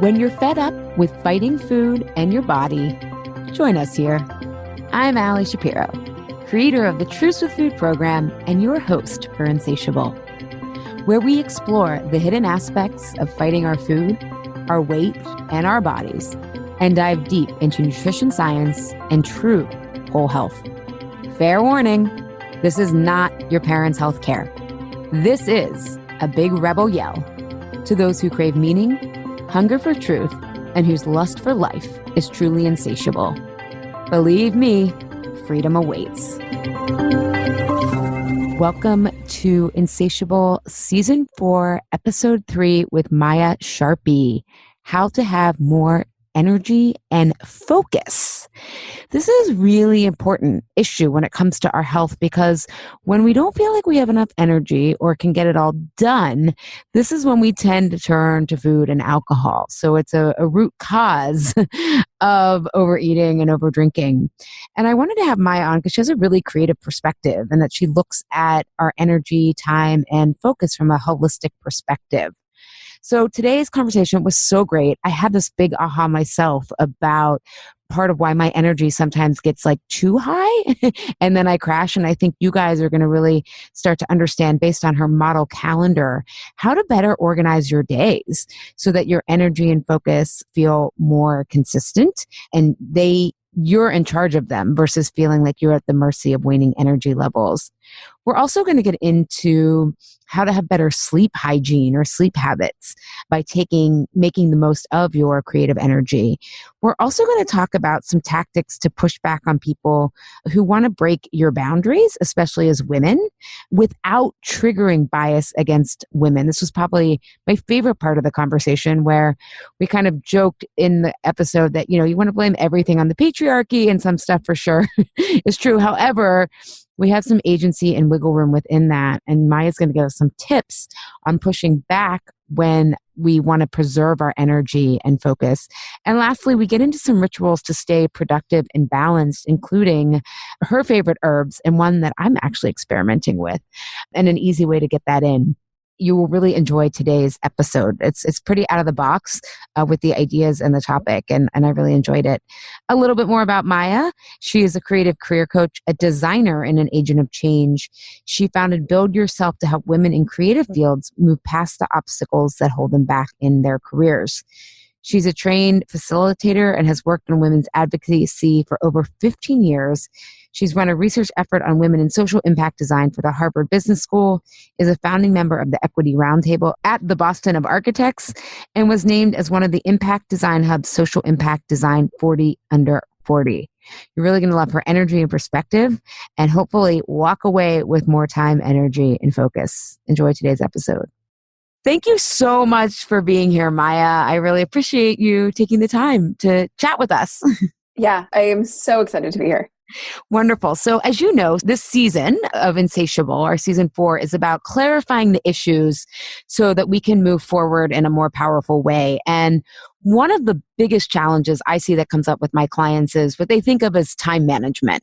When you're fed up with fighting food and your body, join us here. I'm Allie Shapiro, creator of the Truce with Food program and your host for Insatiable, where we explore the hidden aspects of fighting our food, our weight, and our bodies, and dive deep into nutrition science and true whole health. Fair warning, this is not your parents' health care. This is a big rebel yell to those who crave meaning, hunger for truth, and whose lust for life is truly insatiable. Believe me, freedom awaits. Welcome to Insatiable Season 4, Episode 3 with Maya Scharphie, How to Have More Energy and Focus. This is really important issue when it comes to our health, because when we don't feel like we have enough energy or can get it all done, this is when we tend to turn to food and alcohol. So it's a root cause of overeating and overdrinking. And I wanted to have Maya on because she has a really creative perspective, and that she looks at our energy, time, and focus from a holistic perspective. So today's conversation was so great. I had this big aha myself about part of why my energy sometimes gets like too high and then I crash. And I think you guys are going to really start to understand, based on her model calendar, how to better organize your days so that your energy and focus feel more consistent and you're in charge of them versus feeling like you're at the mercy of waning energy levels. We're also going to get into how to have better sleep hygiene or sleep habits by making the most of your creative energy. We're also going to talk about some tactics to push back on people who want to break your boundaries, especially as women, without triggering bias against women. This was probably my favorite part of the conversation, where we kind of joked in the episode that, you want to blame everything on the patriarchy, and some stuff for sure is true. However, we have some agency and wiggle room within that. And Maya's going to give us some tips on pushing back when we want to preserve our energy and focus. And lastly, we get into some rituals to stay productive and balanced, including her favorite herbs and one that I'm actually experimenting with, and an easy way to get that in. You will really enjoy today's episode. It's pretty out of the box with the ideas and the topic, and I really enjoyed it. A little bit more about Maya. She is a creative career coach, a designer, and an agent of change. She founded Build Yourself to help women in creative fields move past the obstacles that hold them back in their careers. She's a trained facilitator and has worked on women's advocacy for over 15 years. She's run a research effort on women in social impact design for the Harvard Business School, is a founding member of the Equity Roundtable at the Boston of Architects, and was named as one of the Impact Design Hub's Social Impact Design 40 Under 40. You're really going to love her energy and perspective, and hopefully walk away with more time, energy, and focus. Enjoy today's episode. Thank you so much for being here, Maya. I really appreciate you taking the time to chat with us. Yeah, I am so excited to be here. Wonderful. So as you know, this season of Insatiable, our season 4, is about clarifying the issues so that we can move forward in a more powerful way. And one of the biggest challenges I see that comes up with my clients is what they think of as time management,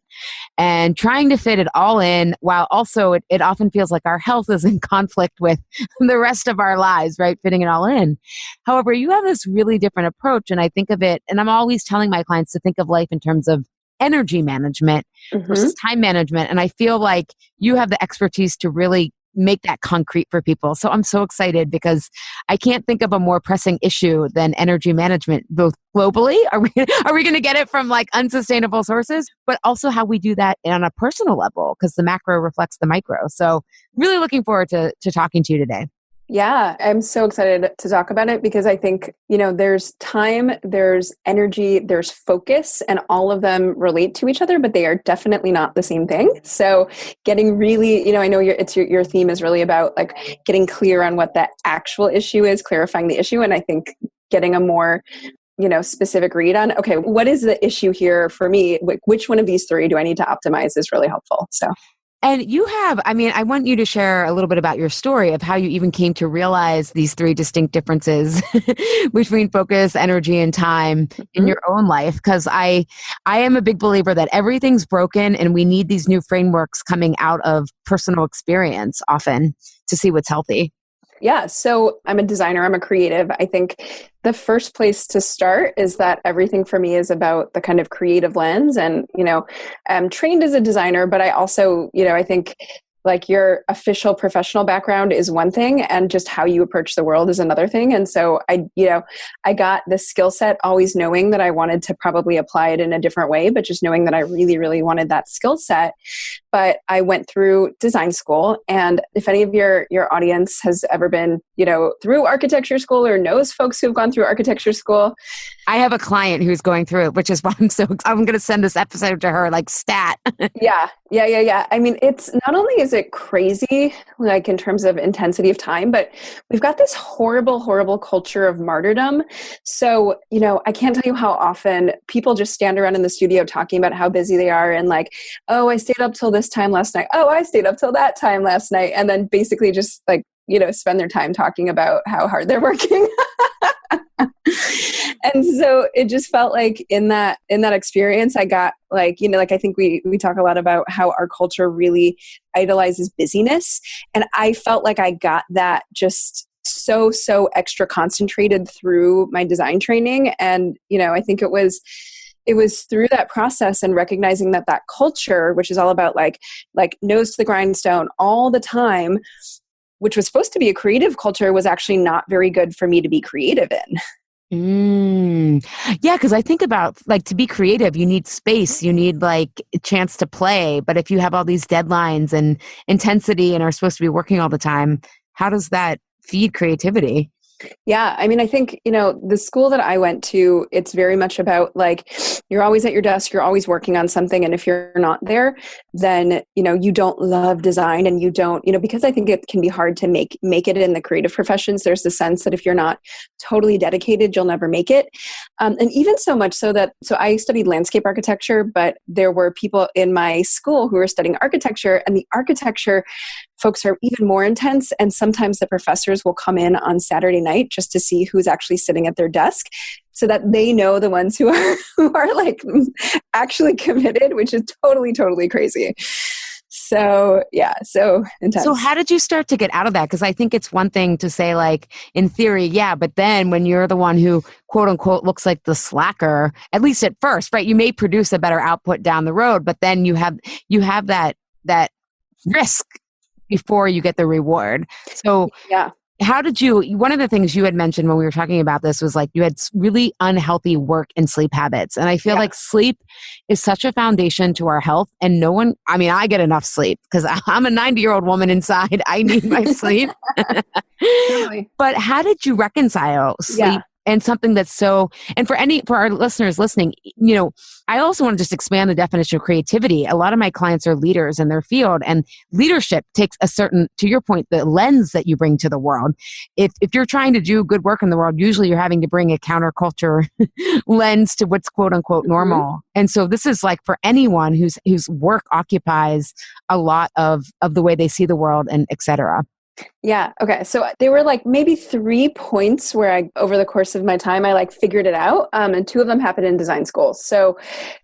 and trying to fit it all in, while also it often feels like our health is in conflict with the rest of our lives, right? Fitting it all in. However, you have this really different approach, and I think of it, and I'm always telling my clients to think of life in terms of energy management versus time management. And I feel like you have the expertise to really make that concrete for people. So I'm so excited, because I can't think of a more pressing issue than energy management, both globally. Are we going to get it from like unsustainable sources, but also how we do that on a personal level, because the macro reflects the micro. So really looking forward to talking to you today. Yeah, I'm so excited to talk about it, because I think, there's time, there's energy, there's focus, and all of them relate to each other, but they are definitely not the same thing. So getting really, I know your theme is really about like getting clear on what the actual issue is, clarifying the issue. And I think getting a more, specific read on, okay, what is the issue here for me? Which one of these three do I need to optimize is really helpful. So. And you have, I mean, I want you to share a little bit about your story of how you even came to realize these three distinct differences between focus, energy, and time in Mhm. your own life. Because I am a big believer that everything's broken and we need these new frameworks coming out of personal experience often to see what's healthy. Yeah, so I'm a designer, I'm a creative. I think the first place to start is that everything for me is about the kind of creative lens. And, I'm trained as a designer, but I also, I think like your official professional background is one thing and just how you approach the world is another thing. And so I got this skill set always knowing that I wanted to probably apply it in a different way, but just knowing that I really, really wanted that skill set. But I went through design school. And if any of your audience has ever been, through architecture school or knows folks who've gone through architecture school. I have a client who's going through it, which is why I'm going to send this episode to her like stat. Yeah. I mean, it's not only is it crazy, like in terms of intensity of time, but we've got this horrible, horrible culture of martyrdom. So, I can't tell you how often people just stand around in the studio talking about how busy they are and like, oh, I stayed up till this time last night. Oh, I stayed up till that time last night. And then basically just like, spend their time talking about how hard they're working. And so it just felt like in that experience, I got like, I think we talk a lot about how our culture really idolizes busyness. And I felt like I got that just so extra concentrated through my design training. And, I think it was through that process and recognizing that culture, which is all about like nose to the grindstone all the time, which was supposed to be a creative culture, was actually not very good for me to be creative in. Yeah, because I think about like to be creative, you need space, you need like a chance to play. But if you have all these deadlines and intensity and are supposed to be working all the time, how does that feed creativity? Yeah. I mean, I think, the school that I went to, it's very much about like, you're always at your desk, you're always working on something. And if you're not there, then, you don't love design and you don't, because I think it can be hard to make it in the creative professions. There's the sense that if you're not totally dedicated, you'll never make it. And even so much so so I studied landscape architecture, but there were people in my school who were studying architecture, and the architecture folks are even more intense. And sometimes the professors will come in on Saturday night just to see who's actually sitting at their desk so that they know the ones who are like actually committed, which is totally crazy. So yeah, so intense. So how did you start to get out of that? Because I think it's one thing to say like in theory, yeah, but then when you're the one who quote unquote looks like the slacker, at least at first, right? You may produce a better output down the road, but then you have that risk before you get the reward. So yeah. how did one of the things you had mentioned when we were talking about this was like you had really unhealthy work and sleep habits. And I feel like sleep is such a foundation to our health. And I get enough sleep because I'm a 90-year-old woman inside. I need my sleep. Totally. But how did you reconcile sleep and something that's and for our listeners listening, I also want to just expand the definition of creativity. A lot of my clients are leaders in their field, and leadership takes to your point, the lens that you bring to the world. If you're trying to do good work in the world, usually you're having to bring a counterculture lens to what's quote unquote normal. And so this is like for anyone whose work occupies a lot of the way they see the world and et cetera. Yeah. Okay. So there were like maybe 3 points where over the course of my time, I like figured it out. And 2 of them happened in design school. So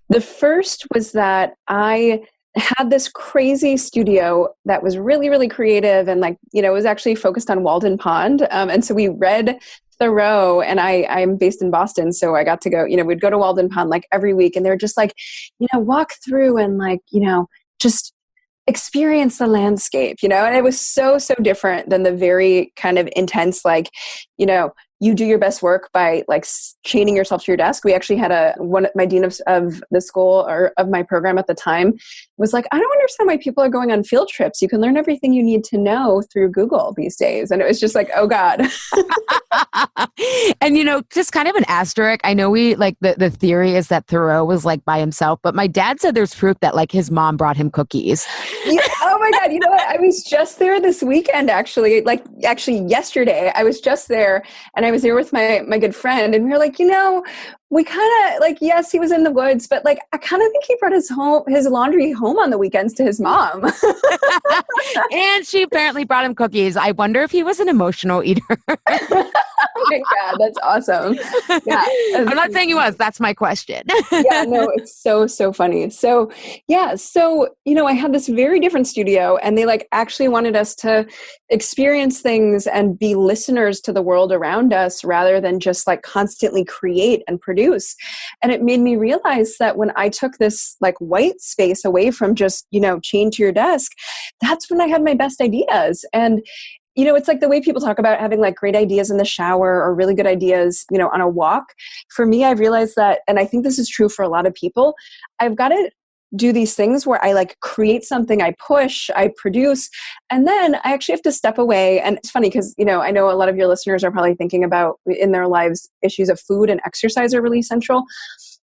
the first was that I had this crazy studio that was really, really creative and like, it was actually focused on Walden Pond. And so we read Thoreau, and I'm based in Boston. So I got to go, we'd go to Walden Pond like every week, and they're just like, walk through and like, just experience the landscape, and it was so different than the very kind of intense, like, you do your best work by like chaining yourself to your desk. We actually had my dean of the school or of my program at the time was like, I don't understand why people are going on field trips. You can learn everything you need to know through Google these days. And it was just like, oh God. And, just kind of an asterisk. I know we like the theory is that Thoreau was like by himself, but my dad said there's proof that like his mom brought him cookies. Yeah, oh my God. You know what? I was just there this weekend, actually yesterday, I was just there and I was there with my good friend, and we were like, we kind of like, yes, he was in the woods, but like, I kind of think he brought his laundry home on the weekends to his mom. And she apparently brought him cookies. I wonder if he was an emotional eater. Oh my God, that's awesome. Yeah. I'm not saying he was. That's my question. Yeah, no, it's so, so funny. So, yeah. So, I had this very different studio and they like actually wanted us to experience things and be listeners to the world around us rather than just like constantly create and produce. And it made me realize that when I took this like white space away from just, chained to your desk, that's when I had my best ideas. And it's like the way people talk about having like great ideas in the shower or really good ideas, on a walk. For me, I've realized that, and I think this is true for a lot of people, I've got to do these things where I like create something, I push, I produce, and then I actually have to step away. And it's funny because, I know a lot of your listeners are probably thinking about in their lives, issues of food and exercise are really central.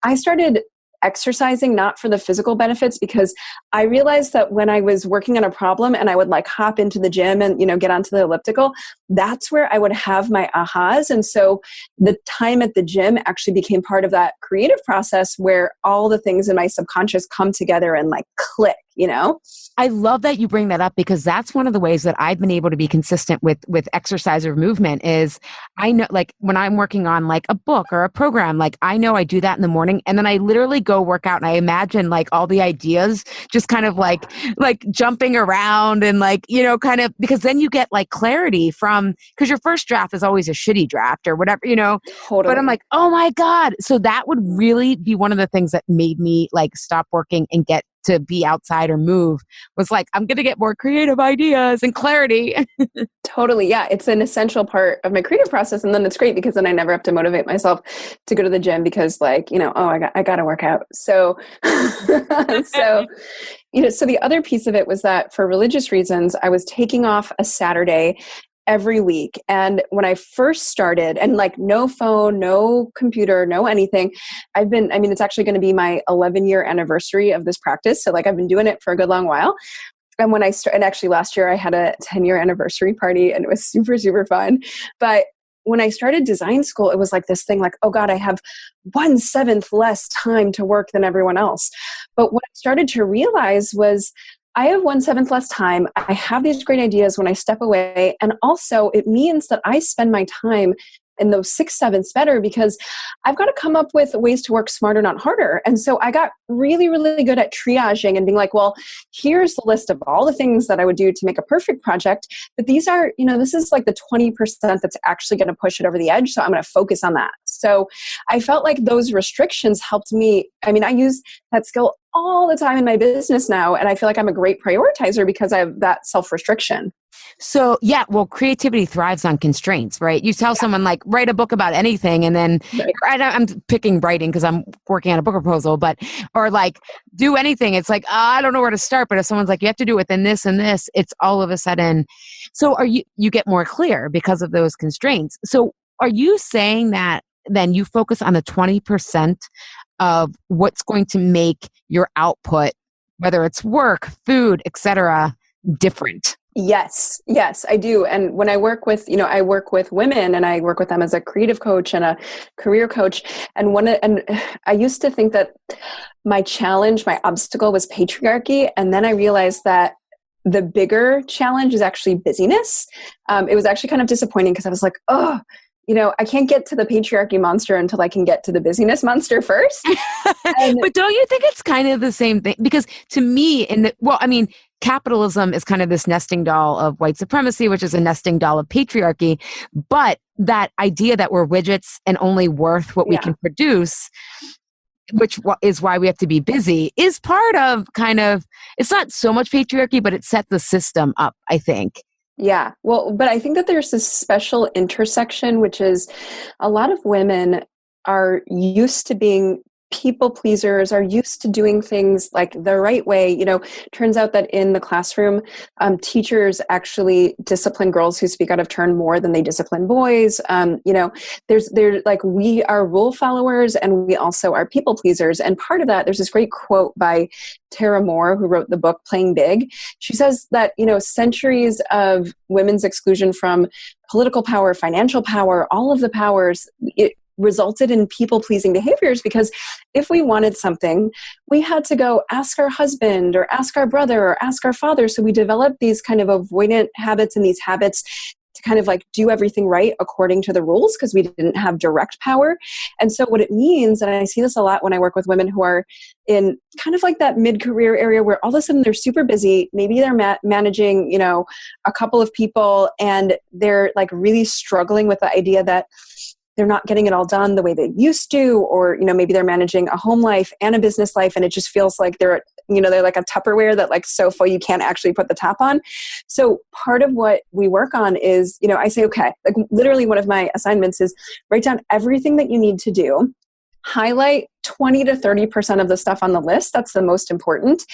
I started exercising not for the physical benefits because I realized that when I was working on a problem and I would like hop into the gym and get onto the elliptical, that's where I would have my ahas. And so the time at the gym actually became part of that creative process where all the things in my subconscious come together and like click. I love that you bring that up because that's one of the ways that I've been able to be consistent with exercise or movement is I know like when I'm working on like a book or a program, like I know I do that in the morning and then I literally go work out and I imagine like all the ideas just kind of like jumping around and like, kind of because then you get like clarity from because your first draft is always a shitty draft or whatever, Totally. But I'm like, oh my God. So that would really be one of the things that made me like stop working and get to be outside or move was like, I'm going to get more creative ideas and clarity. Totally. Yeah. It's an essential part of my creative process. And then it's great because then I never have to motivate myself to go to the gym because like, I got to work out. So, so the other piece of it was that for religious reasons, I was taking off a Saturday every week. And when I first started and like no phone, no computer, no anything, it's actually going to be my 11-year anniversary of this practice. So like I've been doing it for a good long while. And when I started, and actually last year I had a 10-year anniversary party and it was super, super fun. But when I started design school, it was like this thing like, oh God, I have 1/7 less time to work than everyone else. But what I started to realize was I have 1/7 less time. I have these great ideas when I step away. And also it means that I spend my time in those 6/7 better because I've got to come up with ways to work smarter, not harder. And so I got really, really good at triaging and being like, well, here's the list of all the things that I would do to make a perfect project. But these are, this is like the 20% that's actually going to push it over the edge. So I'm going to focus on that. So I felt like those restrictions helped me. I use that skill all the time in my business now. And I feel like I'm a great prioritizer because I have that self-restriction. So yeah, well, creativity thrives on constraints, right? You tell someone like write a book about anything, and then I'm picking writing because I'm working on a book proposal, or like do anything. It's like I don't know where to start. But if someone's like you have to do it within this and this, it's all of a sudden. So you get more clear because of those constraints. So are you saying that then you focus on the 20% of what's going to make your output, whether it's work, food, etc., different? Yes, I do. And when I work with, I work with women and I work with them as a creative coach and a career coach. And I used to think that my obstacle was patriarchy. And then I realized that the bigger challenge is actually busyness. It was actually kind of disappointing because I was like, oh, I can't get to the patriarchy monster until I can get to the busyness monster first. But don't you think it's kind of the same thing? Because to me, capitalism is kind of this nesting doll of white supremacy, which is a nesting doll of patriarchy. But that idea that we're widgets and only worth what we can produce, which is why we have to be busy, is part of kind of, it's not so much patriarchy, but it set the system up, I think. Yeah. Well, but I think that there's this special intersection, which is a lot of women are used to being people pleasers, are used to doing things like the right way. Turns out that in the classroom, teachers actually discipline girls who speak out of turn more than they discipline boys. There's like, we are rule followers and we also are people pleasers. And part of that, there's this great quote by Tara Moore, who wrote the book Playing Big. She says that, centuries of women's exclusion from political power, financial power, all of the powers, resulted in people-pleasing behaviors, because if we wanted something, we had to go ask our husband or ask our brother or ask our father. So we developed these kind of avoidant habits and these habits to kind of like do everything right according to the rules, because we didn't have direct power. And so what it means, and I see this a lot when I work with women who are in kind of like that mid-career area where all of a sudden they're super busy, maybe they're managing, a couple of people, and they're like really struggling with the idea that they're not getting it all done the way they used to, or, maybe they're managing a home life and a business life, and it just feels like they're like a Tupperware that like so full you can't actually put the top on. So part of what we work on is, I say, okay, like literally one of my assignments is write down everything that you need to do, highlight 20 to 30% of the stuff on the list. That's the most important.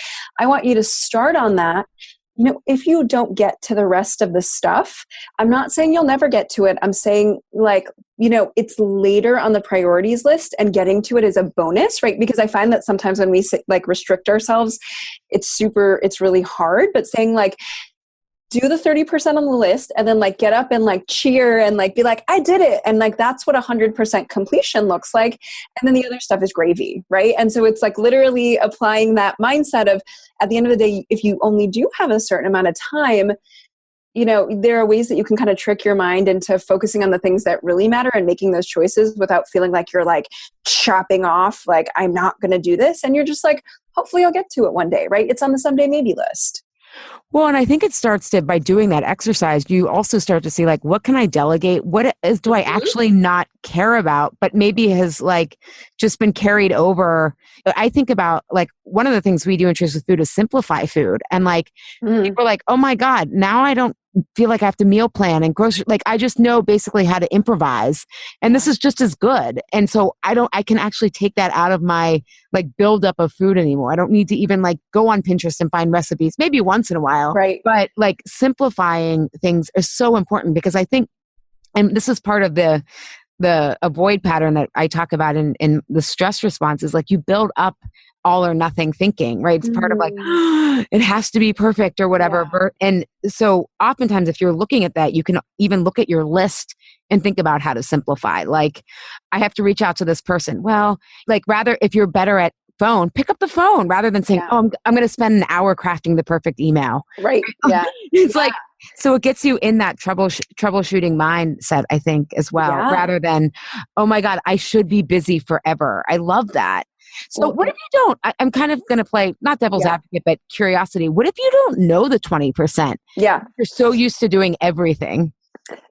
I want you to start on that. If you don't get to the rest of the stuff, I'm not saying you'll never get to it. I'm saying it's later on the priorities list, and getting to it is a bonus, right? Because I find that sometimes when we restrict ourselves, it's really hard, but saying like, do the 30% on the list and then like get up and like cheer and like be like, I did it. And like, that's what 100% completion looks like. And then the other stuff is gravy, right? And so it's like literally applying that mindset of, at the end of the day, if you only do have a certain amount of time, there are ways that you can kind of trick your mind into focusing on the things that really matter and making those choices without feeling like you're like chopping off, like, I'm not going to do this. And you're just like, hopefully I'll get to it one day, right? It's on the someday maybe list. Well, and I think it starts by doing that exercise, you also start to see like, what can I delegate? What do I actually not care about, but maybe has like just been carried over. I think about like one of the things we do in Truth with Food is simplify food. And like, people are like, oh my God, now I don't feel like I have to meal plan and grocery. Like I just know basically how to improvise, and this is just as good. And so I can actually take that out of my like buildup of food anymore. I don't need to even like go on Pinterest and find recipes, maybe once in a while. Right. But like simplifying things is so important, because I think, and this is part of the avoid pattern that I talk about in the stress response, is like you build up all or nothing thinking, right? It's part of like, it has to be perfect or whatever. Yeah. And so oftentimes if you're looking at that, you can even look at your list and think about how to simplify. Like, I have to reach out to this person. Well, like rather, if you're better at phone, pick up the phone rather than saying, oh, I'm going to spend an hour crafting the perfect email. Right. Yeah. It's like, so it gets you in that troubleshooting mindset, I think, as well, rather than, oh my God, I should be busy forever. I love that. So what if you don't, I'm kind of going to play, not devil's advocate, but curiosity. What if you don't know the 20%? Yeah. You're so used to doing everything.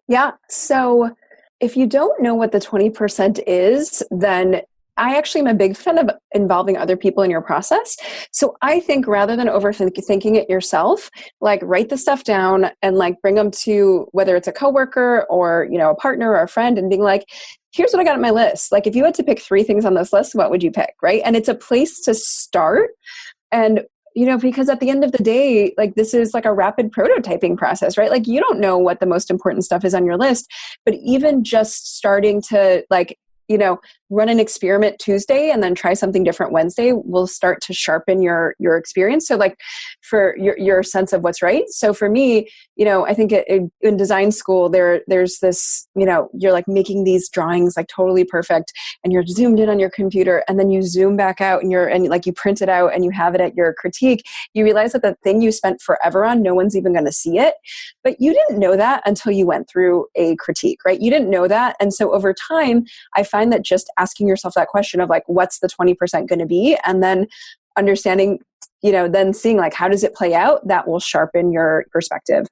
Yeah. So if you don't know what the 20% is, then I actually am a big fan of involving other people in your process. So I think rather than overthinking it yourself, like write the stuff down and like bring them to, whether it's a coworker or, a partner or a friend, and being like, here's what I got on my list. Like if you had to pick 3 things on this list, what would you pick? Right. And it's a place to start. And because at the end of the day, like this is like a rapid prototyping process, right? Like you don't know what the most important stuff is on your list, but even just starting to like, run an experiment Tuesday and then try something different Wednesday will start to sharpen your experience. So like for your sense of what's right. So for me, I think in design school, there's this, you're like making these drawings like totally perfect, and you're zoomed in on your computer, and then you zoom back out and like you print it out and you have it at your critique. You realize that the thing you spent forever on, no one's even going to see it, but you didn't know that until you went through a critique, right? You didn't know that. And so over time, I find that just asking yourself that question of like, what's the 20% going to be? And then understanding, then seeing like, how does it play out? That will sharpen your perspective.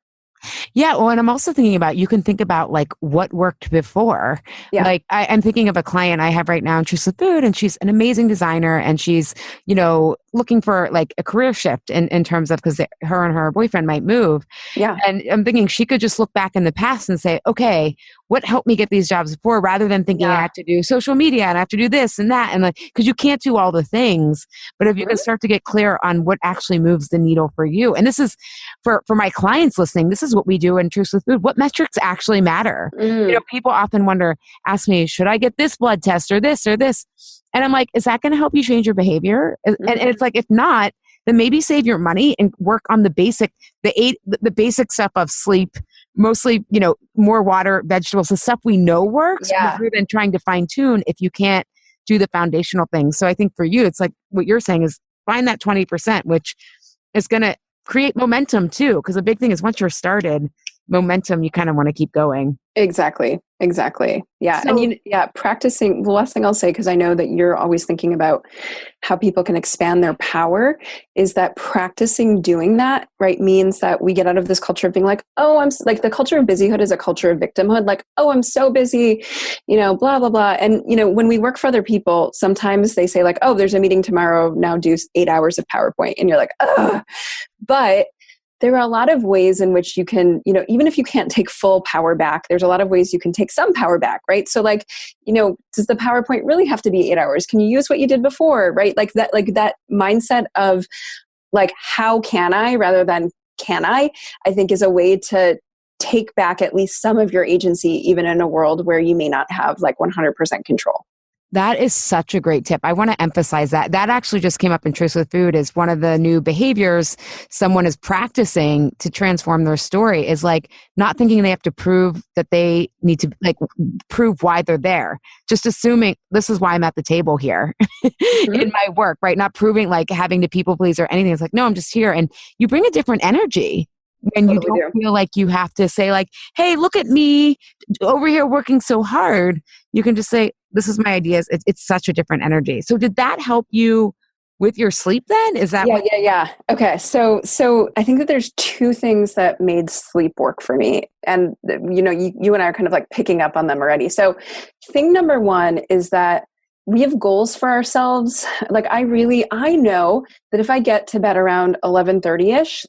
Yeah. Well, and I'm also thinking about, you can think about like what worked before. Yeah. Like I'm thinking of a client I have right now in Truth with Food, and she's an amazing designer, and she's, looking for like a career shift in terms of, because her and her boyfriend might move. Yeah. And I'm thinking she could just look back in the past and say, okay, what helped me get these jobs before, rather than thinking I have to do social media and I have to do this and that. And like, because you can't do all the things, but if you can start to get clear on what actually moves the needle for you. And this is for my clients listening, this is what we do in Truth with Food. What metrics actually matter? People often ask me, should I get this blood test or this or this? And I'm like, is that going to help you change your behavior? And it's like, if not, then maybe save your money and work on the basic stuff of sleep, mostly, more water, vegetables, the stuff we know works Yeah. rather than trying to fine tune if you can't do the foundational things. So I think for you, it's like what you're saying is find that 20%, which is going to create momentum too. Because the big thing is once you're started, momentum, you kind of want to keep going. Exactly. Yeah. So Practicing, the last thing I'll say, because I know that you're always thinking about how people can expand their power, is that practicing doing that, right, means that we get out of this culture of being like, oh, like the culture of busyhood is a culture of victimhood. Like, oh, I'm so busy, blah, blah, blah. And, when we work for other people, sometimes they say like, oh, there's a meeting tomorrow. Now do 8 hours of PowerPoint. And you're like, ugh. But there are a lot of ways in which you can, even if you can't take full power back, there's a lot of ways you can take some power back, right? So like, does the PowerPoint really have to be 8 hours? Can you use what you did before, right? Like that mindset of like, how can I rather than can I think is a way to take back at least some of your agency, even in a world where you may not have like 100% control. that is such a great tip. I want to emphasize that. That actually just came up in Truth with Food is one of the new behaviors someone is practicing to transform their story is like not thinking they have to prove that they need to like prove why they're there. Just assuming this is why I'm at the table here in my work, right? Not proving like having to people please or anything. It's like, no, I'm just here. And you bring a different energy when you Totally don't feel like you have to say like, hey, look at me over here working so hard. You can just say, this is my ideas. It's such a different energy. So did that help you with your sleep then? Is that Yeah. Okay. So I think that there's two things that made sleep work for me. And, you and I are kind of like picking up on them already. So thing number one is that we have goals for ourselves. Like I know that if I get to bed around 11:30ish,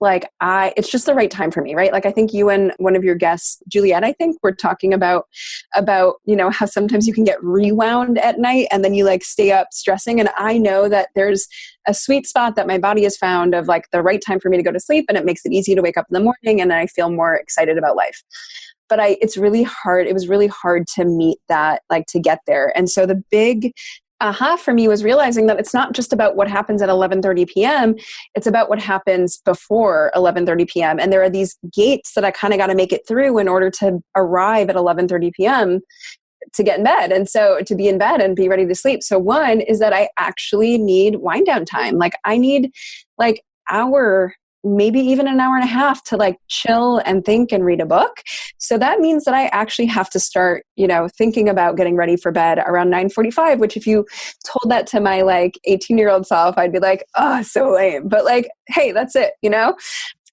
it's just the right time for me, right? Like I think you and one of your guests, Juliet, I think were talking about, how sometimes you can get rewound at night and then you like stay up stressing. And I know that there's a sweet spot that my body has found of like the right time for me to go to sleep, and it makes it easy to wake up in the morning and then I feel more excited about life. But it's really hard. It was really hard to meet that, like to get there. And so the big aha for me was realizing that it's not just about what happens at 11:30 p.m. It's about what happens before 11:30 p.m. And there are these gates that I kind of got to make it through in order to arrive at 11:30 p.m. to get in bed. And so to be in bed and be ready to sleep. So one is that I actually need wind down time. Like I need like hour, maybe even an hour and a half to like chill and think and read a book. So that means that I actually have to start, thinking about getting ready for bed around 9:45, which if you told that to my like 18-year-old self, I'd be like, oh, so lame. But like, hey, that's it,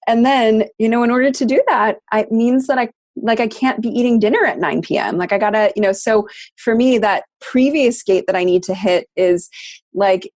And then, in order to do that, it means that I can't be eating dinner at 9 p.m. Like I gotta, so for me, that previous gate that I need to hit is like,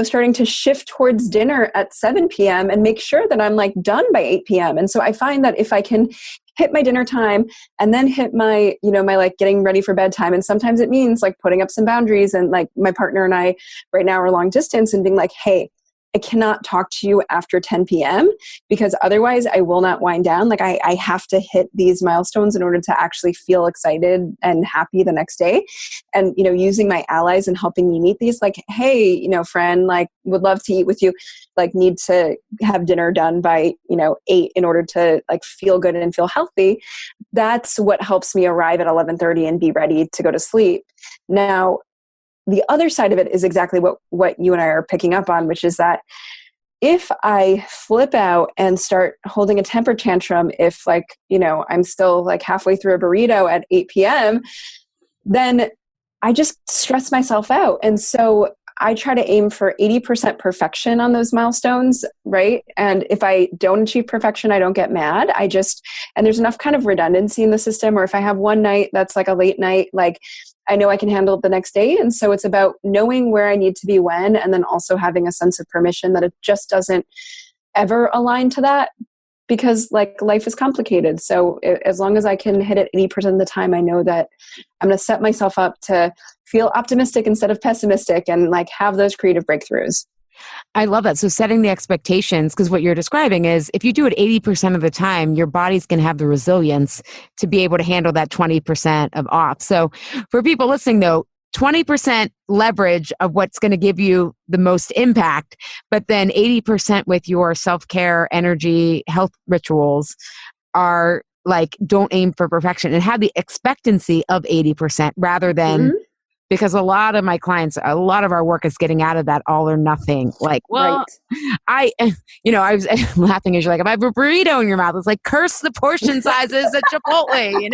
starting to shift towards dinner at 7 p.m. and make sure that I'm like done by 8 p.m. And so I find that if I can hit my dinner time and then hit my, my like getting ready for bedtime. And sometimes it means like putting up some boundaries, and like my partner and I right now are long distance and being like, hey, I cannot talk to you after 10 p.m. because otherwise I will not wind down. Like I have to hit these milestones in order to actually feel excited and happy the next day. And, using my allies and helping me meet these, like, hey, friend, like would love to eat with you, like need to have dinner done by, 8 in order to like feel good and feel healthy. That's what helps me arrive at 11:30 and be ready to go to sleep. Now, the other side of it is exactly what you and I are picking up on, which is that if I flip out and start holding a temper tantrum, if like, I'm still like halfway through a burrito at 8 p.m., then I just stress myself out. And so I try to aim for 80% perfection on those milestones, right? And if I don't achieve perfection, I don't get mad. And there's enough kind of redundancy in the system, or if I have one night that's like a late night, like I know I can handle it the next day. And so it's about knowing where I need to be when, and then also having a sense of permission that it just doesn't ever align to that, because like life is complicated. So as long as I can hit it 80% of the time, I know that I'm going to set myself up to feel optimistic instead of pessimistic and like have those creative breakthroughs. I love that. So setting the expectations, because what you're describing is if you do it 80% of the time, your body's going to have the resilience to be able to handle that 20% of off. So for people listening though, 20% leverage of what's going to give you the most impact, but then 80% with your self-care, energy, health rituals are like, don't aim for perfection and have the expectancy of 80% rather than, Mhm. because a lot of my clients, a lot of our work is getting out of that all or nothing. Like, well, Right. I, I was laughing as you're like, if I have a burrito in your mouth, it's like, curse the portion sizes at Chipotle,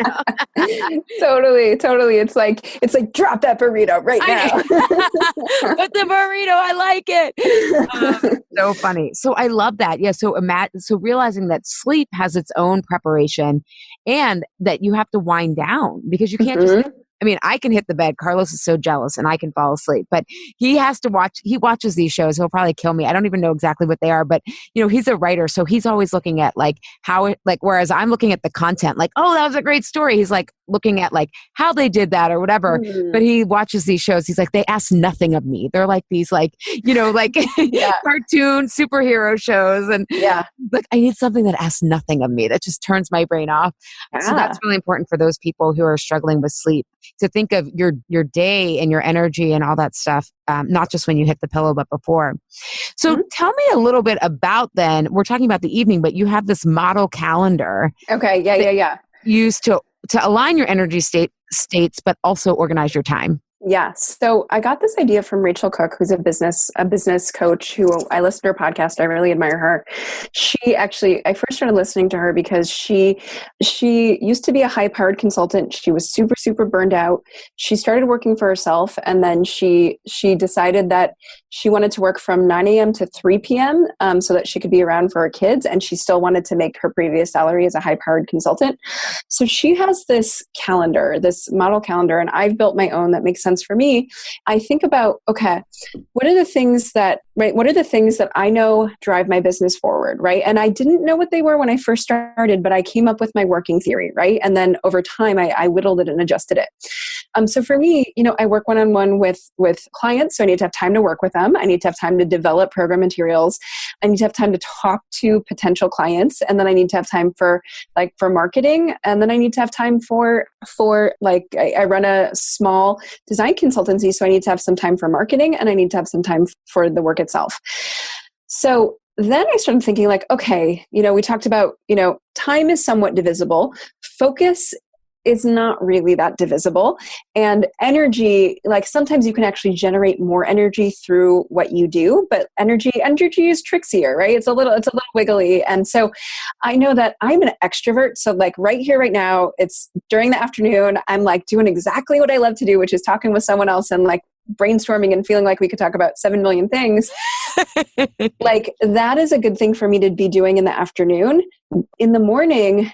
Totally, totally. It's like drop that burrito right I now. but the burrito, I like it. So funny. So I love that. Yeah. So realizing that sleep has its own preparation and that you have to wind down because you can't just, Mhm. I mean, I can hit the bed. Carlos is so jealous and I can fall asleep, but he has to he watches these shows. He'll probably kill me. I don't even know exactly what they are, but he's a writer. So he's always looking at like whereas I'm looking at the content, like, oh, that was a great story. He's like looking at like how they did that or whatever. But Mm. he watches these shows. He's like, they ask nothing of me. They're like these like, like Yeah. cartoon superhero shows. And Yeah. like, I need something that asks nothing of me, that just turns my brain off. So that's Yeah. really important for those people who are struggling with sleep to think of your day and your energy and all that stuff, not just when you hit the pillow, but before. So Mhm. tell me a little bit about then, we're talking about the evening, but you have this model calendar Okay. Yeah. that Yeah. Yeah. you use to align your energy states, but also organize your time. Yeah. So I got this idea from Rachel Cook, who's a business coach who I listen to her podcast. I really admire her. I first started listening to her because she used to be a high powered consultant. She was super, super burned out. She started working for herself, and then she decided that she wanted to work from 9 a.m. to 3 p.m. So that she could be around for her kids, and she still wanted to make her previous salary as a high powered consultant. So she has this calendar, this model calendar, and I've built my own that makes sense for me. I think about, okay, what are the things that I know drive my business forward, right? And I didn't know what they were when I first started, but I came up with my working theory, right? And then over time, I whittled it and adjusted it. So for me, I work one-on-one with clients, so I need to have time to work with them. I need to have time to develop program materials. I need to have time to talk to potential clients, and then I need to have time for marketing, and then I need to have time for I run a small design consultancy, so I need to have some time for marketing, and I need to have some time for the work itself. So then I started thinking like, okay, we talked about, time is somewhat divisible. Focus is not really that divisible. And energy, like sometimes you can actually generate more energy through what you do, but energy is trickier, right? It's a little wiggly. And so I know that I'm an extrovert. So like right here, right now, it's during the afternoon, I'm like doing exactly what I love to do, which is talking with someone else and like brainstorming and feeling like we could talk about 7 million things. Like that is a good thing for me to be doing in the afternoon. In the morning,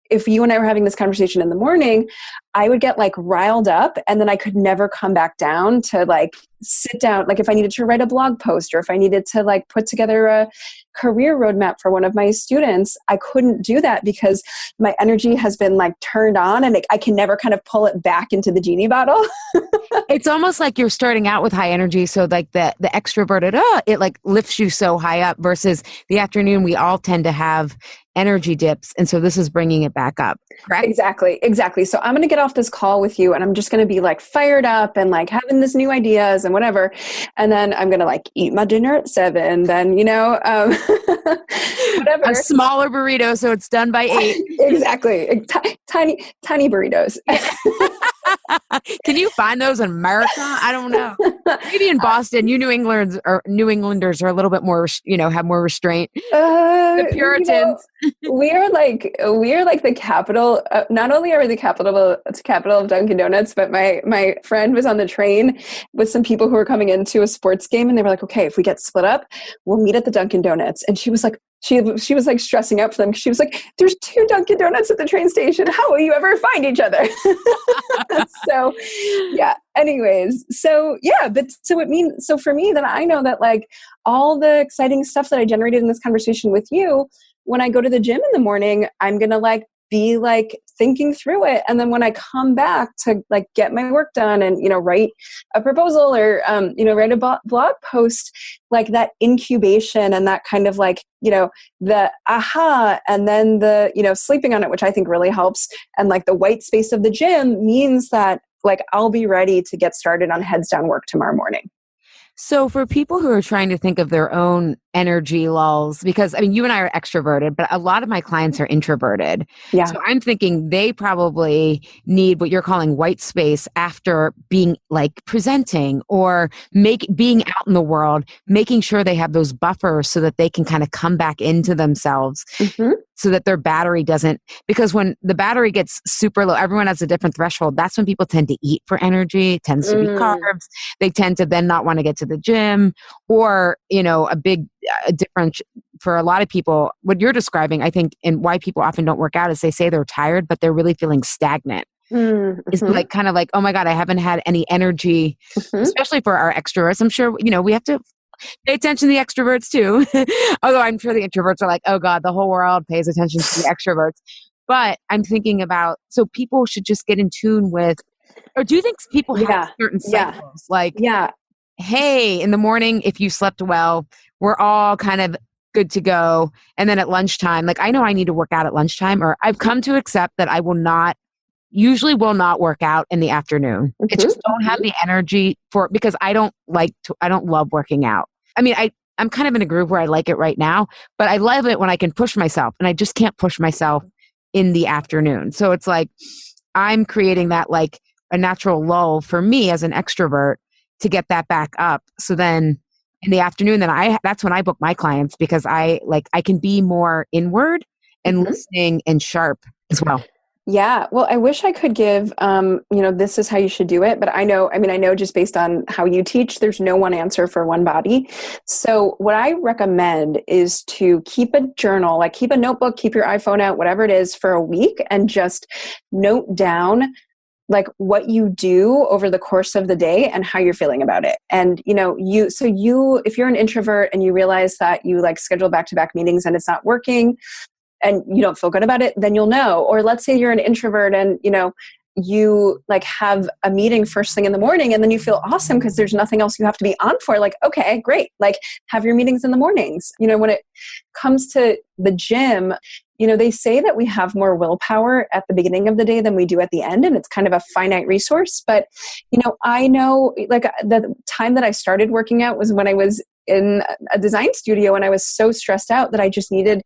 if you and I were having this conversation in the morning, I would get like riled up, and then I could never come back down to like sit down. Like if I needed to write a blog post, or if I needed to like put together a career roadmap for one of my students, I couldn't do that because my energy has been like turned on, and I can never kind of pull it back into the genie bottle. It's almost like you're starting out with high energy. So like the extroverted, it like lifts you so high up versus the afternoon. We all tend to have energy dips. And so this is bringing it back up. Correct? Exactly. So I'm going to get off this call with you, and I'm just going to be like fired up and like having this new ideas and whatever. And then I'm going to like eat my dinner at 7, then, whatever. A smaller burrito. So it's done by 8. Exactly. Tiny burritos. Can you find those in America? I don't know. Maybe in Boston, New Englanders are a little bit more, have more restraint. The Puritans. We are like the capital. Not only are we the capital of Dunkin' Donuts, but my friend was on the train with some people who were coming into a sports game, and they were like, "Okay, if we get split up, we'll meet at the Dunkin' Donuts." And she was like, she was like stressing out for them. She was like, "There's 2 Dunkin' Donuts at the train station. How will you ever find each other?" So, yeah. Anyways, so yeah, but so for me, then I know that like all the exciting stuff that I generated in this conversation with you, when I go to the gym in the morning, I'm gonna like be like thinking through it, and then when I come back to like get my work done and write a proposal or write a blog post, like that incubation and that kind of like the aha, and then the sleeping on it, which I think really helps, and like the white space of the gym means that like I'll be ready to get started on heads down work tomorrow morning. So for people who are trying to think of their own energy lulls, because I mean, you and I are extroverted, but a lot of my clients are introverted. Yeah. So I'm thinking they probably need what you're calling white space after being like presenting or being out in the world, making sure they have those buffers so that they can kind of come back into themselves, Mm-hmm. so that their battery doesn't, because when the battery gets super low, everyone has a different threshold. That's when people tend to eat for energy. It tends to be carbs. They tend to then not want to get to the gym, or, a big difference for a lot of people. What you're describing, I think, and why people often don't work out is they say they're tired, but they're really feeling stagnant. It's Mm-hmm. like kind of like, oh my God, I haven't had any energy, Mm-hmm. especially for our extroverts. I'm sure, we have to pay attention to the extroverts too. Although I'm sure the introverts are like, oh God, the whole world pays attention to the extroverts. But I'm thinking about, so people should just get in tune with, or do you think people have Yeah. certain Yeah. cycles? Like, Yeah. hey, in the morning, if you slept well, we're all kind of good to go. And then at lunchtime, like I know I need to work out at lunchtime, or I've come to accept that I usually will not work out in the afternoon. I Mm-hmm. just don't have the energy for it, because I don't love working out. I mean, I'm kind of in a groove where I like it right now, but I love it when I can push myself, and I just can't push myself in the afternoon. So it's like I'm creating that like a natural lull for me as an extrovert to get that back up. So then in the afternoon, that's when I book my clients, because I can be more inward and Mm-hmm. listening and sharp as well. Yeah. Well, I wish I could give, this is how you should do it. But I know just based on how you teach, there's no one answer for one body. So what I recommend is to keep a journal, like keep a notebook, keep your iPhone out, whatever it is, for a week, and just note down like what you do over the course of the day and how you're feeling about it. And, if you're an introvert and you realize that you like schedule back-to-back meetings and it's not working, and you don't feel good about it, then you'll know. Or let's say you're an introvert and, you like have a meeting first thing in the morning and then you feel awesome because there's nothing else you have to be on for. Like, okay, great. Like have your meetings in the mornings. When it comes to the gym, they say that we have more willpower at the beginning of the day than we do at the end. And it's kind of a finite resource. But, I know like the time that I started working out was when I was in a design studio and I was so stressed out that I just needed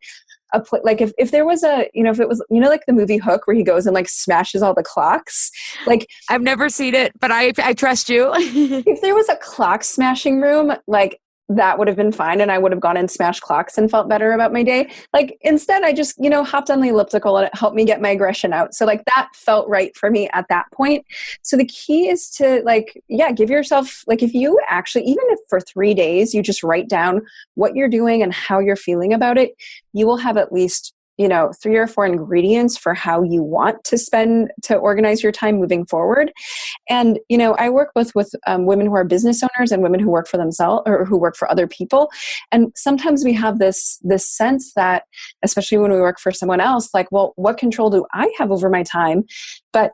like if there was if it was, like the movie Hook where he goes and like smashes all the clocks, like I've never seen it, but I trust you. if there was a clock smashing room, like that would have been fine. And I would have gone and smashed clocks and felt better about my day. Like instead I just, hopped on the elliptical and it helped me get my aggression out. So like that felt right for me at that point. So the key is to give yourself, like if you actually, even if for 3 days, you just write down what you're doing and how you're feeling about it, you will have at least 3 or 4 ingredients for how you want to organize your time moving forward. And, I work with women who are business owners and women who work for themselves or who work for other people. And sometimes we have this sense that, especially when we work for someone else, like, well, what control do I have over my time? But,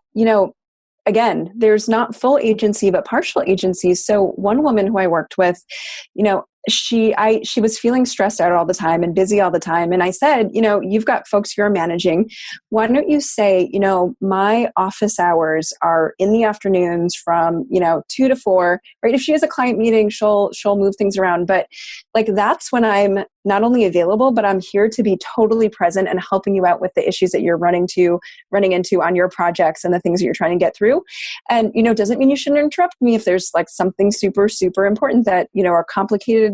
again, there's not full agency, but partial agency. So one woman who I worked with, she was feeling stressed out all the time and busy all the time. And I said, you've got folks you're managing. Why don't you say, my office hours are in the afternoons from, 2 to 4, right? If she has a client meeting, she'll move things around. But like, that's when I'm not only available, but I'm here to be totally present and helping you out with the issues that you're running into on your projects and the things that you're trying to get through. And, doesn't mean you shouldn't interrupt me if there's like something super, super important that, a complicated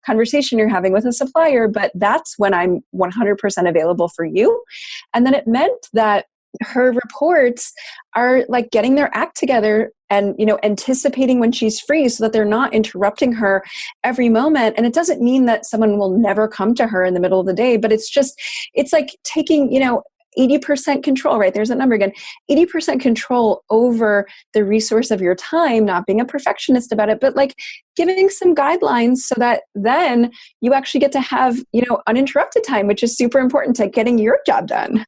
conversation you're having with a supplier, but that's when I'm 100% available for you. And then it meant that her reports are like getting their act together and, anticipating when she's free so that they're not interrupting her every moment. And it doesn't mean that someone will never come to her in the middle of the day, but it's like taking, 80% control, right? There's that number again, 80% control over the resource of your time, not being a perfectionist about it, but like giving some guidelines so that then you actually get to have, uninterrupted time, which is super important to getting your job done.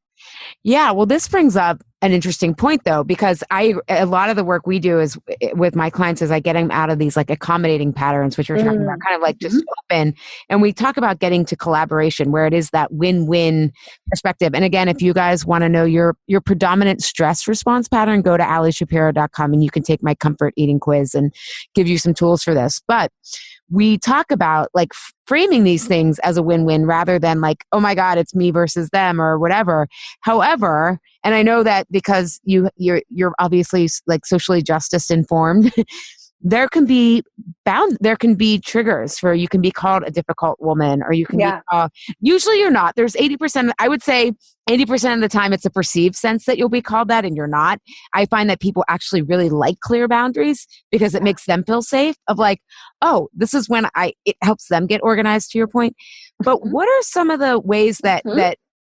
Yeah, well, this brings up an interesting point though, because a lot of the work we do is with my clients is I get them out of these like accommodating patterns, which we're talking about, kind of like just open. And we talk about getting to collaboration where it is that win-win perspective. And again, if you guys want to know your predominant stress response pattern, go to alishapiro.com and you can take my comfort eating quiz and give you some tools for this. But we talk about like framing these things as a win-win rather than like, oh my God, it's me versus them or whatever. However, and I know that because you're obviously like socially justice informed, there can be triggers for, you can be called a difficult woman, or you can be usually you're not. There's 80%, I would say 80% of the time it's a perceived sense that you'll be called that and you're not. I find that people actually really like clear boundaries because it makes them feel safe of like, oh, this is when it helps them get organized, to your point. But what are some of the ways that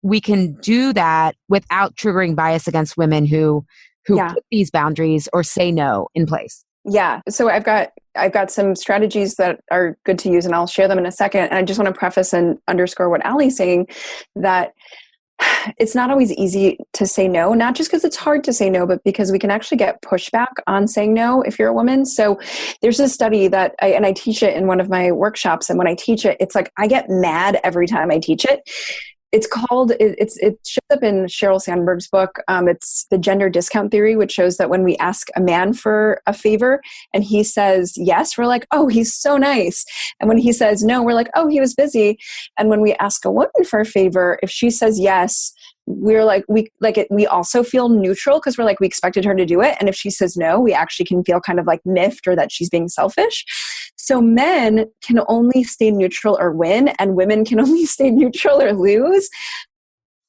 we can do that without triggering bias against women who put these boundaries or say no in place? Yeah. So I've got some strategies that are good to use, and I'll share them in a second. And I just want to preface and underscore what Allie's saying, that it's not always easy to say no, not just because it's hard to say no, but because we can actually get pushback on saying no if you're a woman. So there's a study that I teach it in one of my workshops. And when I teach it, it's like I get mad every time I teach it. It's called, it shows up in Sheryl Sandberg's book. It's the gender discount theory, which shows that when we ask a man for a favor and he says yes, we're like, oh, he's so nice. And when he says no, we're like, oh, he was busy. And when we ask a woman for a favor, if she says yes, we're like, we also feel neutral because we're like, we expected her to do it. And if she says no, we actually can feel kind of like miffed or that she's being selfish. So men can only stay neutral or win, and women can only stay neutral or lose.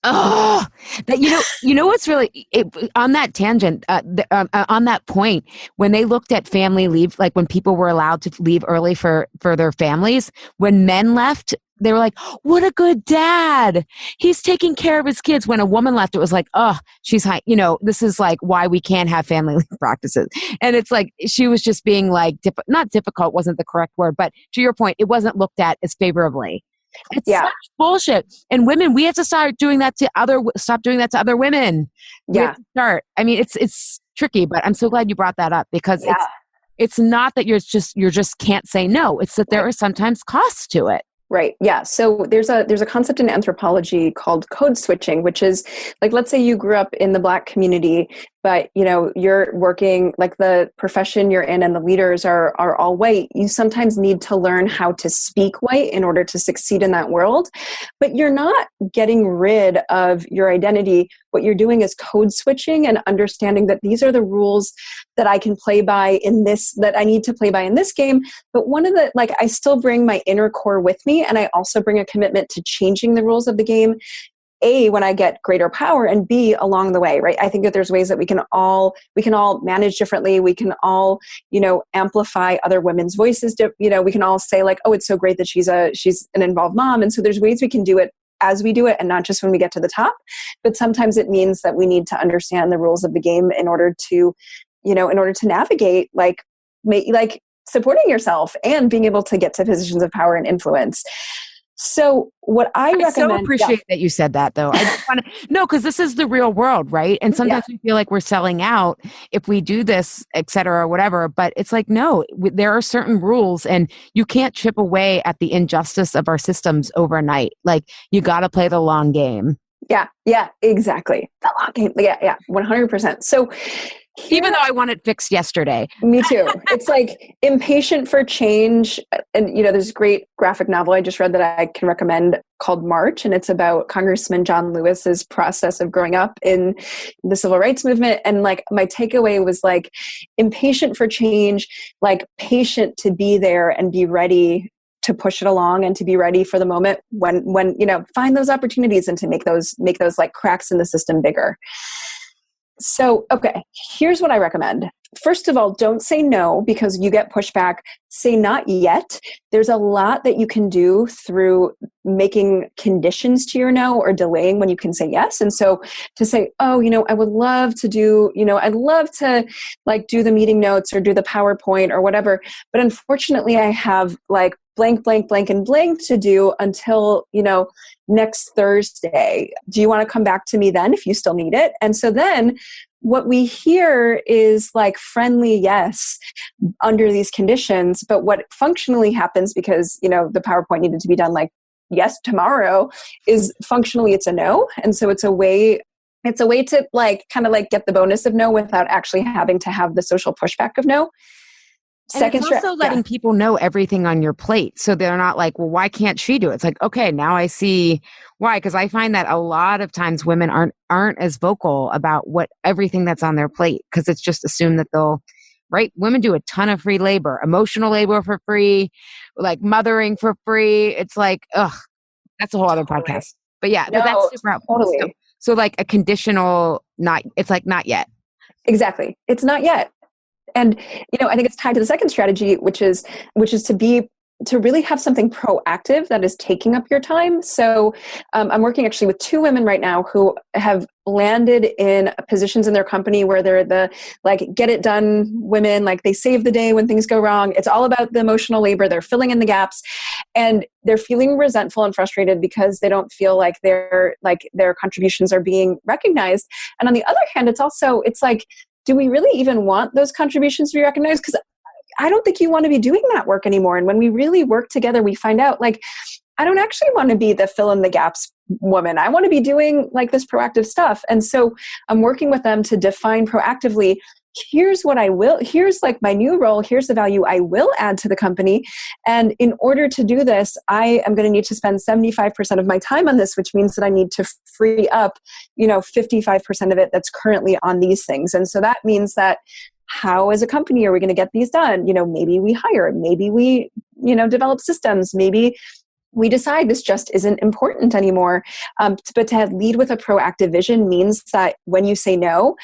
Oh, that you know what's really on that tangent, on that point, when they looked at family leave, like when people were allowed to leave early for their families, when men left, they were like, what a good dad. He's taking care of his kids. When a woman left, it was like, oh, she's high. This is like why we can't have family leave practices. And it's like, she was just being like, not difficult wasn't the correct word, but to your point, it wasn't looked at as favorably. It's such bullshit. And women, we have to stop doing that to other women. We have to start. I mean, it's tricky, but I'm so glad you brought that up because it's not that you just can't say no. It's that there are sometimes costs to it. Right. Yeah. So there's a concept in anthropology called code switching, which is like, let's say you grew up in the Black community, but you're working, like the profession you're in and the leaders are all white. You sometimes need to learn how to speak white in order to succeed in that world, but you're not getting rid of your identity. What you're doing is code switching and understanding that these are the rules that I can play by that I need to play by in this game. But one of the, like, I still bring my inner core with me, and I also bring a commitment to changing the rules of the game. A, when I get greater power, and B, along the way, right? I think that there's ways that we can all manage differently. We can all, amplify other women's voices. We can all say like, oh, it's so great that she's an involved mom. And so there's ways we can do it as we do it, and not just when we get to the top. But sometimes it means that we need to understand the rules of the game in order to navigate, like supporting yourself and being able to get to positions of power and influence. So what I recommend... so appreciate that you said that, though. I just want to... No, because this is the real world, right? And sometimes we feel like we're selling out if we do this, et cetera, or whatever. But it's like, no, there are certain rules, and you can't chip away at the injustice of our systems overnight. Like, you got to play the long game. Yeah, exactly. The long game. Yeah, 100%. So... Even though I want it fixed yesterday. Me too. It's like impatient for change. And, there's a great graphic novel I just read that I can recommend called March. And it's about Congressman John Lewis's process of growing up in the civil rights movement. And like, my takeaway was like impatient for change, like patient to be there and be ready to push it along and to be ready for the moment when find those opportunities and to make those like cracks in the system bigger. So, okay, here's what I recommend. First of all, don't say no because you get pushback. Say not yet. There's a lot that you can do through making conditions to your no or delaying when you can say yes. And so to say, oh, I would love to do, I'd love to like do the meeting notes or do the PowerPoint or whatever. But unfortunately, I have like blank, blank, blank, and blank to do until, next Thursday. Do you want to come back to me then if you still need it? And so then what we hear is like friendly yes under these conditions. But what functionally happens because, the PowerPoint needed to be done like yes tomorrow is functionally it's a no. And so it's a way to like kind of like get the bonus of no without actually having to have the social pushback of no. And it's Second also yeah. letting people know everything on your plate. So they're not like, well, why can't she do it? It's like, okay, now I see why. Because I find that a lot of times women aren't as vocal about what everything that's on their plate, because it's just assumed that they'll, right? Women do a ton of free labor, emotional labor for free, like mothering for free. It's like, ugh, that's a whole other Totally. podcast. But yeah, but that's No, super helpful. So, totally. so like a conditional, not, it's like not yet. Exactly. It's not yet. And I think it's tied to the second strategy, which is to really have something proactive that is taking up your time. So I'm working actually with two women right now who have landed in positions in their company where they're the like get it done women, like they save the day when things go wrong. It's all about the emotional labor. They're filling in the gaps, and they're feeling resentful and frustrated because they don't feel like their contributions are being recognized. And on the other hand, it's like, do we really even want those contributions to be recognized? Because I don't think you want to be doing that work anymore. And when we really work together, we find out like, I don't actually want to be the fill in the gaps woman. I want to be doing like this proactive stuff. And so I'm working with them to define proactively, here's like my new role, here's the value I will add to the company. And in order to do this, I am going to need to spend 75% of my time on this, which means that I need to free up, 55% of it that's currently on these things. And so that means that how as a company are we going to get these done? Maybe we hire, maybe we, develop systems, maybe we decide this just isn't important anymore. But to lead with a proactive vision means that when you say no,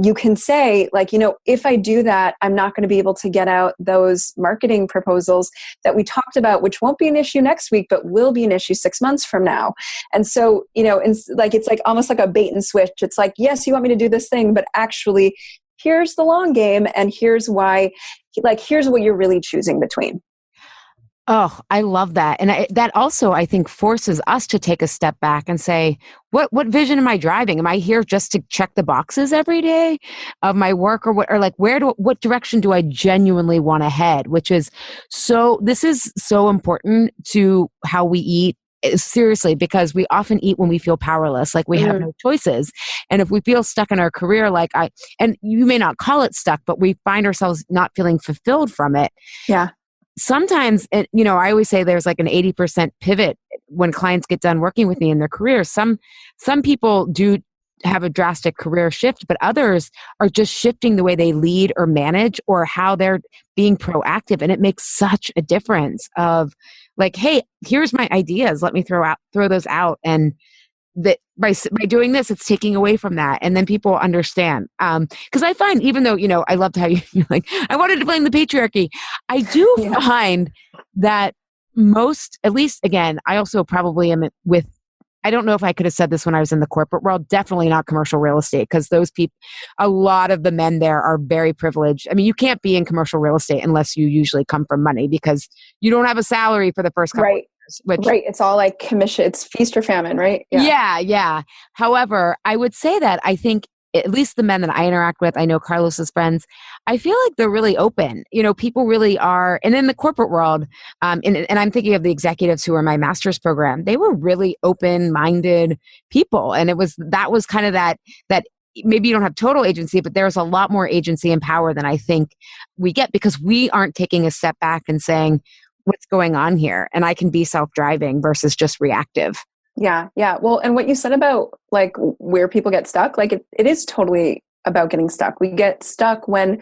you can say like, if I do that, I'm not going to be able to get out those marketing proposals that we talked about, which won't be an issue next week, but will be an issue 6 months from now. And so, it's like almost like a bait and switch. It's like, yes, you want me to do this thing, but actually here's the long game. And here's why, here's what you're really choosing between. Oh, I love that. And that also, I think, forces us to take a step back and say, what vision am I driving? Am I here just to check the boxes every day of my work, or what direction do I genuinely want to head? This is so important to how we eat. Seriously, because we often eat when we feel powerless, like we have no choices. And if we feel stuck in our career, and you may not call it stuck, but we find ourselves not feeling fulfilled from it. Yeah. Sometimes, I always say there's like an 80% pivot when clients get done working with me in their career. Some people do have a drastic career shift, but others are just shifting the way they lead or manage or how they're being proactive. And it makes such a difference of like, hey, here's my ideas. Let me throw those out. And that by doing this, it's taking away from that. And then people understand. Because I find, even though, I loved how you're like, I wanted to blame the patriarchy. I do find that most, at least again, I also probably am with, I don't know if I could have said this when I was in the corporate world, definitely not commercial real estate, because those people, a lot of the men there are very privileged. I mean, you can't be in commercial real estate unless you usually come from money, because you don't have a salary for the first couple of years. Right. It's all like commission. It's feast or famine, right? Yeah. However, I would say that I think at least the men that I interact with, I know Carlos's friends, I feel like they're really open. People really are. And in the corporate world, and I'm thinking of the executives who are in my master's program, they were really open-minded people. And that was kind of that maybe you don't have total agency, but there's a lot more agency and power than I think we get, because we aren't taking a step back and saying, what's going on here? And I can be self-driving versus just reactive. Yeah. Well, and what you said about like where people get stuck, like it is totally about getting stuck. We get stuck when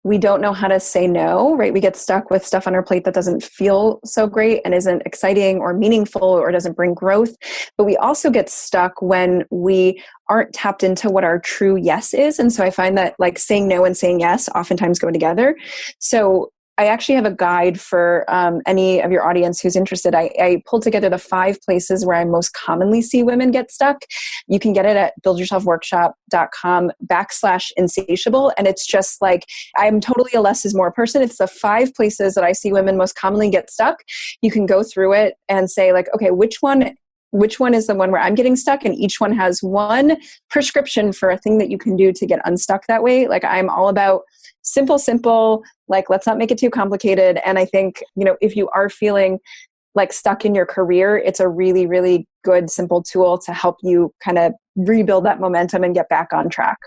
we don't know how to say no, right? We get stuck with stuff on our plate that doesn't feel so great and isn't exciting or meaningful or doesn't bring growth. But we also get stuck when we aren't tapped into what our true yes is. And so I find that like saying no and saying yes oftentimes go together. So I actually have a guide for any of your audience who's interested. I pulled together the 5 places where I most commonly see women get stuck. You can get it at buildyourselfworkshop.com/insatiable. And it's just like, I'm totally a less is more person. It's the 5 places that I see women most commonly get stuck. You can go through it and say like, okay, which one is the one where I'm getting stuck? And each one has one prescription for a thing that you can do to get unstuck that way. Like I'm all about simple, like let's not make it too complicated. And I think, if you are feeling like stuck in your career, it's a really, really good, simple tool to help you kind of rebuild that momentum and get back on track.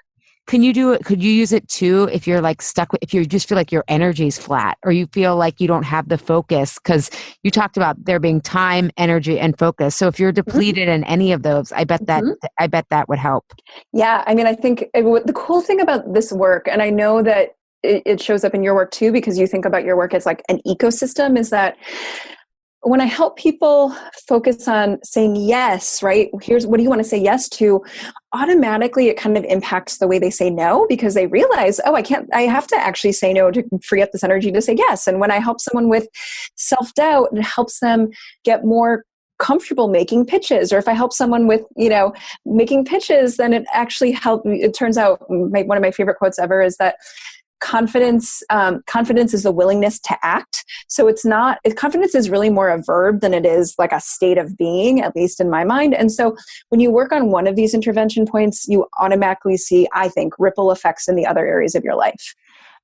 Can you do it? Could you use it too if you're like stuck with, if you just feel like your energy's flat or you feel like you don't have the focus? Because you talked about there being time, energy, and focus. So if you're depleted in any of those, Mhm. I bet that would help. Yeah, I mean, I think the cool thing about this work, and I know that it shows up in your work too, because you think about your work as like an ecosystem, is that when I help people focus on saying yes, right? Here's what do you want to say yes to? Automatically, it kind of impacts the way they say no because they realize, oh, I have to actually say no to free up this energy to say yes. And when I help someone with self doubt, it helps them get more comfortable making pitches. Or if I help someone with, making pitches, then it actually it turns out one of my favorite quotes ever is that confidence is the willingness to act. So confidence is really more a verb than it is like a state of being, at least in my mind. And so when you work on one of these intervention points, you automatically see, I think, ripple effects in the other areas of your life.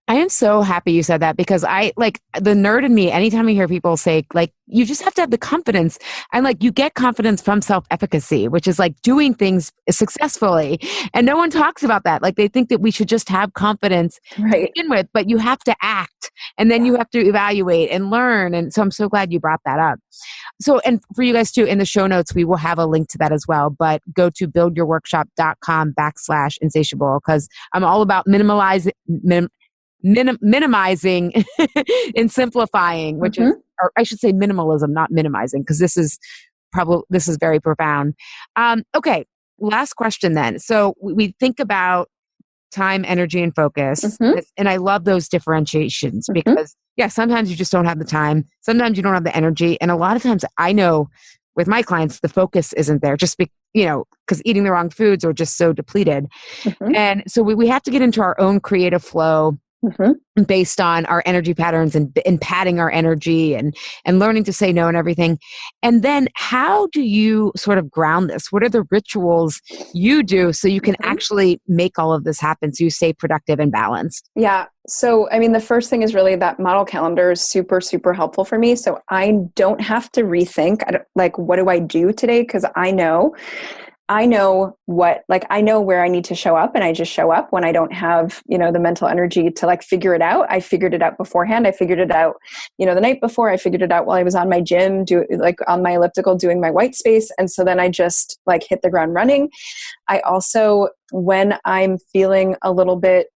I am so happy you said that because I like the nerd in me. Anytime I hear people say, like, you just have to have the confidence, and like you get confidence from self efficacy, which is like doing things successfully. And no one talks about that. Like they think that we should just have confidence to Right. begin with, but you have to act and then Yeah. you have to evaluate and learn. And so I'm so glad you brought that up. So, and for you guys too, in the show notes, we will have a link to that as well. But go to buildyourworkshop.com/insatiable because I'm all about minimizing and simplifying, which is, Mm-hmm. or I should say minimalism, not minimizing, because this is very profound. Okay. Last question then. So we think about time, energy, and focus. Mm-hmm. And I love those differentiations Mm-hmm. because yeah, sometimes you just don't have the time. Sometimes you don't have the energy. And a lot of times I know with my clients, the focus isn't there because eating the wrong foods or just so depleted. Mm-hmm. And so we have to get into our own creative flow Mm-hmm. based on our energy patterns and padding our energy and learning to say no and everything. And then how do you sort of ground this? What are the rituals you do so you can Mm-hmm. actually make all of this happen so you stay productive and balanced? Yeah. So, I mean, the first thing is really that model calendar is super, super helpful for me. So I don't have to rethink what do I do today? Because I know I know where I need to show up and I just show up when I don't have, the mental energy to like figure it out. I figured it out beforehand. I figured it out, the night before. I figured it out while I was on my gym, on my elliptical doing my white space. And so then I just like hit the ground running. I also, when I'm feeling a little bit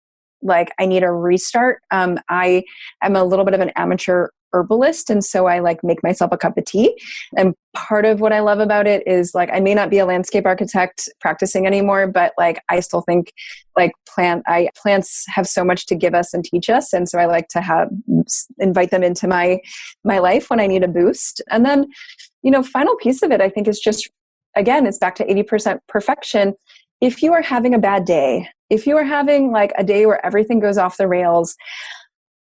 like I need a restart, I am a little bit of an amateur herbalist. And so I like make myself a cup of tea. And part of what I love about it is like, I may not be a landscape architect practicing anymore, but like, I still think like plants have so much to give us and teach us. And so I like to invite them into my life when I need a boost. And then, final piece of it, I think is just, again, it's back to 80% perfection. If you are having a bad day, if you are having like a day where everything goes off the rails,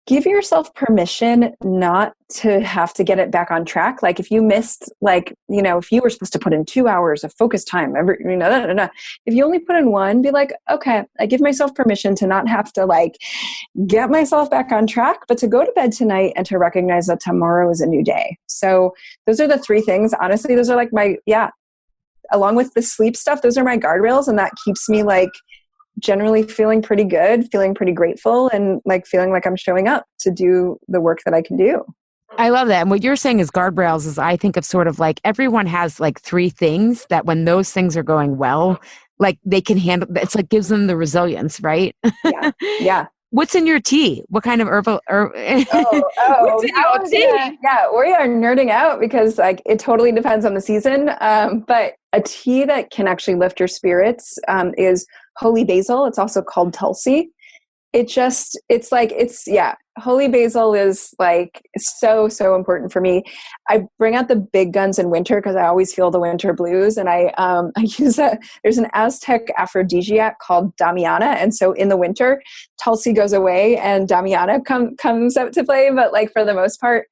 give yourself permission not to have to get it back on track. Like if you missed, if you were supposed to put in 2 hours of focus time, if you only put in one, be like, okay, I give myself permission to not have to like get myself back on track, but to go to bed tonight and to recognize that tomorrow is a new day. So those are the three things. Honestly, those are like along with the sleep stuff, those are my guardrails. And that keeps me like generally feeling pretty good, feeling pretty grateful, and like feeling like I'm showing up to do the work that I can do. I love that. And what you're saying is guardrails is I think of sort of like everyone has like three things that when those things are going well, like they can handle, it's like gives them the resilience, right? Yeah. Yeah. What's in your tea? What kind of herbal? What's in Now your tea? we are nerding out because like it totally depends on the season. But a tea that can actually lift your spirits is holy basil. It's also called Tulsi. Holy basil is like so important for me. I bring out the big guns in winter because I always feel the winter blues, and I there's an Aztec aphrodisiac called Damiana, and so in the winter Tulsi goes away and Damiana comes out to play, but like for the most part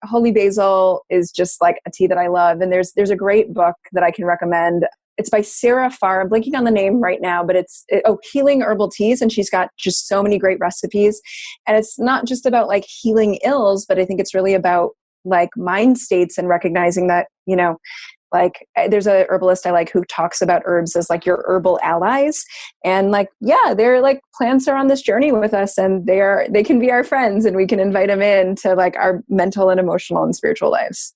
holy basil is just like a tea that I love. And there's a great book that I can recommend. It's by Sarah Farr. I'm blanking on the name right now, but Healing Herbal Teas. And she's got just so many great recipes. And it's not just about like healing ills, but I think it's really about like mind states and recognizing that, Like there's a herbalist I like who talks about herbs as like your herbal allies. And like, yeah, they're like plants are on this journey with us, and they can be our friends, and we can invite them in to like our mental and emotional and spiritual lives.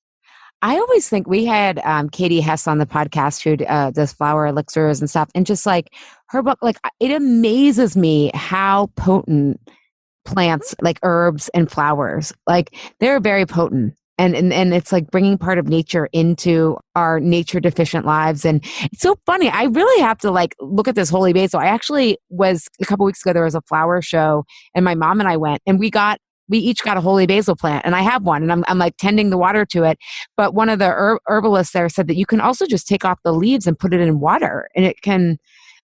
I always think we had Katie Hess on the podcast who does flower elixirs and stuff. And just like her book, like it amazes me how potent plants like herbs and flowers, like they're very potent. And it's like bringing part of nature into our nature deficient lives. And it's so funny. I really have to like look at this holy basil. I actually was a couple weeks ago, there was a flower show and my mom and I went and we each got a holy basil plant, and I have one, and I'm like tending the water to it. But one of the herbalists there said that you can also just take off the leaves and put it in water, and it can,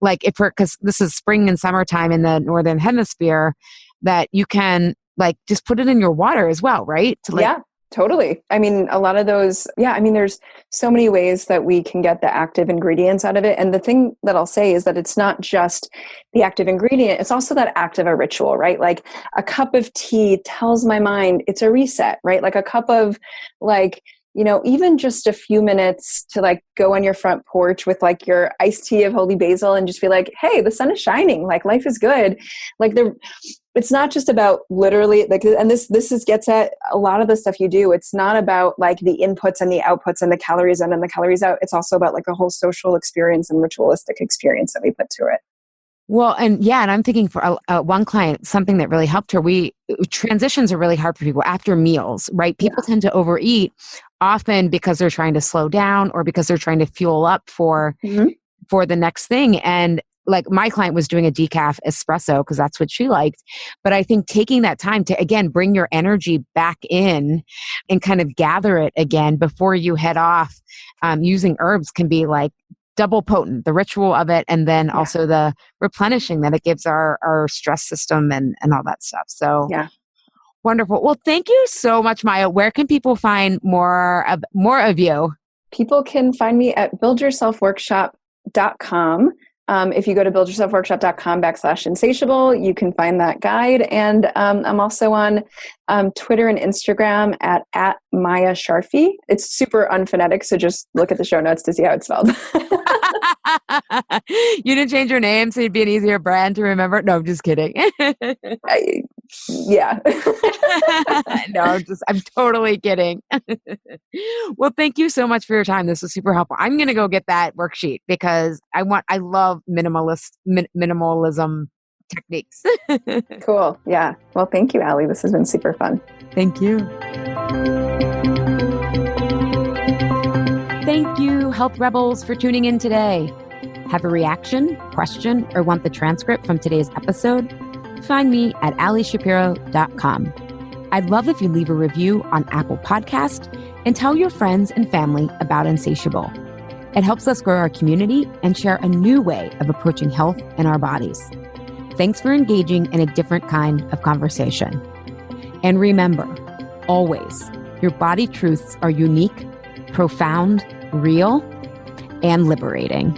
like, because this is spring and summertime in the northern hemisphere, that you can like just put it in your water as well, right? To like, yeah. Totally. I mean, a lot of those, I mean, there's so many ways that we can get the active ingredients out of it. And the thing that I'll say is that it's not just the active ingredient, it's also that act of a ritual, right? Like a cup of tea tells my mind it's a reset, right? Like a cup of like, even just a few minutes to like go on your front porch with like your iced tea of holy basil and just be like, hey, the sun is shining, like life is good. Like it's not just about literally like, and this gets at a lot of the stuff you do. It's not about like the inputs and the outputs and the calories in and the calories out. It's also about like the whole social experience and ritualistic experience that we put to it. well, and I'm thinking for one client, something that really helped her. Transitions are really hard for people after meals, right? People tend to overeat often because they're trying to slow down or because they're trying to fuel up for the next thing. And like my client was doing a decaf espresso because that's what she liked. But I think taking that time to, again, bring your energy back in and kind of gather it again before you head off, using herbs can be like double potent, the ritual of it, and then also the replenishing that it gives our stress system and all that stuff. So wonderful. Well, thank you so much, Maya. Where can people find more of you? People can find me at buildyourselfworkshop.com. If you go to buildyourselfworkshop.com/insatiable, you can find that guide. And I'm also on Twitter and Instagram at Maya Scharphie. It's super unphonetic, so just look at the show notes to see how it's spelled. You didn't change your name so you'd be an easier brand to remember? No, I'm just kidding. Yeah. No, I'm totally kidding. Well, thank you so much for your time. This was super helpful. I'm going to go get that worksheet because I love minimalism techniques. Cool. Yeah. Well, thank you, Allie. This has been super fun. Thank you. Thank you, Health Rebels, for tuning in today. Have a reaction, question, or want the transcript from today's episode? Find me at allieshapiro.com. I'd love if you leave a review on Apple Podcast and tell your friends and family about Insatiable. It helps us grow our community and share a new way of approaching health in our bodies. Thanks for engaging in a different kind of conversation. And remember, always, your body truths are unique, profound, real, and liberating.